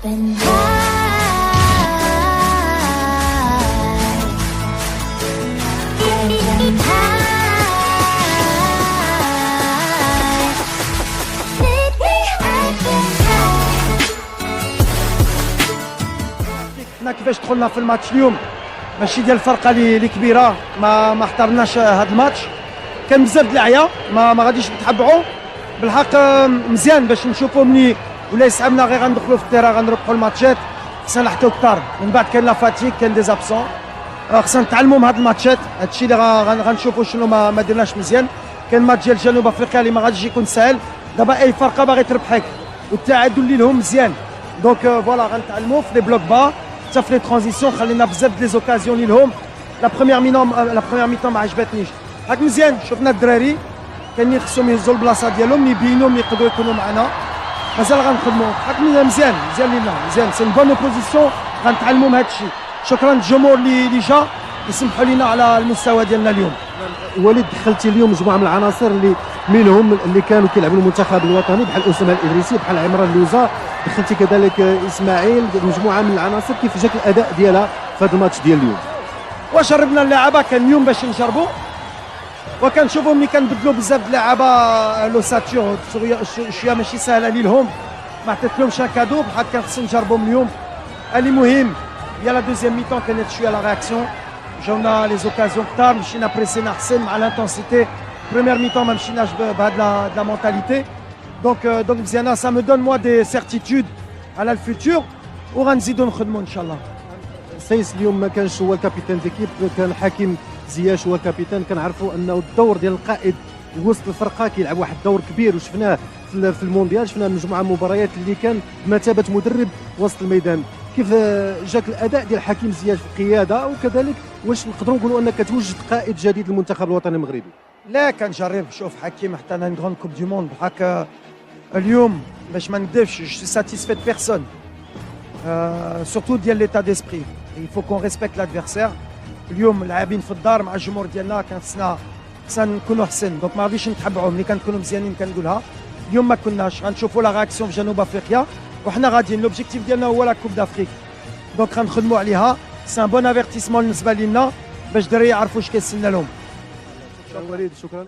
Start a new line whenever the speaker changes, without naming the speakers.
been
حنا كيفاش دخلنا في الماتش اليوم ماشي ديال الفرقه اللي كبيره، ما احترمناش هذا الماتش. كان بزاف د العيا ما غاديش نتحبعوا بالحق. مزيان باش نشوفوا مني ولا يسعبنا غير غندخلوا في التيرا غنربحوا الماتشات. خصنا نحتو كثار، من بعد كاين لا فاتيك، كاين دي زابسون. خصنا نتعلموا من هاد الماتشات. هادشي اللي غنشوفوا شنو ما درناش مزيان. كاين ماتش ديال جنوب افريقيا اللي ما غاديش يكون سهل. دابا اي فرقه باغي تربحك والتعادل اللي لهم مزيان. دونك فوالا غنتعلموا في لي بلوك با حتى في لي ترانزيسيون. خلينا بزاف ديال لي زوكازيون اللي لهم. لا بروميير ميتون ما عجبتنيش. هاك مزيان شفنا الدراري كاين خصهم يهزوا البلاصه ديالهم، يبينوا يقدروا يكونوا معنا. مازال غنخدموا. هاك مزيان لينا مزيان. سي بون اوبوزيسيون غنتعلموا من هذا الشيء. شكرا للجمهور اللي جا يسمحوا لنا على المستوى ديالنا اليوم.
وليد، دخلتي اليوم مجموعه من العناصر اللي منهم اللي كانوا كيلعبوا المنتخب الوطني بحال اسامه الادريسي، بحال عمران لوزا، دخلتي كذلك اسماعيل، مجموعه من العناصر. كيف جاك الاداء ديالها في هذا الماتش ديال اليوم؟
وجربنا اللعابه كان اليوم باش نجربوا، وكنشوفوا ملي كنبدلوا بزاف د اللعابه لوساتور شويه ماشي سهله ليهم. ما عطيتلهمش كادو بحال كان خصنا نجربهم اليوم. اللي مهم هي لا دوزيام ميتون كانت شويه لا رياكسيون، جاونا لي زوكازيون كثار، مشينا بريسينا احسن مع الانتنسيتي. بروميير ميتون ما مشيناش بهاد لا مونتاليتي. دونك مزيانه سا مو دون موا دي سيرتيتود على الفيتور، وغنزيدوا نخدموا ان شاء الله.
سيس اليوم ما كانش هو الكابيتان ديكيب، كان حكيم زياش هو الكابيتان. كنعرفوا انه الدور ديال القائد وسط الفرقه كيلعب واحد الدور كبير، وشفناه في المونديال. شفنا مجموعه من المباريات اللي كان بمثابه مدرب وسط الميدان. كيف جاك الاداء ديال حكيم زياش في القياده، وكذلك واش نقدروا نقولوا انك توجد قائد جديد للمنتخب الوطني المغربي؟
لا كنجرب شوف حكيم حتى انا غون كوب دو موند بحال اليوم باش ما نكذبش. جو ساتيسفيت بيرسون سورتو ديال ليتا ديسبري. يفو كون ريسبكت لادفيرسير. اليوم لاعبين في الدار مع الجمهور ديالنا كان خصنا نكونوا احسن. دونك ما غاديش نتحبعوا ملي كنكونوا مزيانين كنقولها. اليوم ما كناش. غنشوفوا لا رياكسيون في جنوب افريقيا وحنا غاديين. لوبجيكتيف ديالنا هو لا كوب دافريك. دونك غنخدموا عليها. سي ان بون افيرتيسمون بالنسبه لنا باش الدراري يعرفوا اش كيتسنى لهم.
وليد شكرا.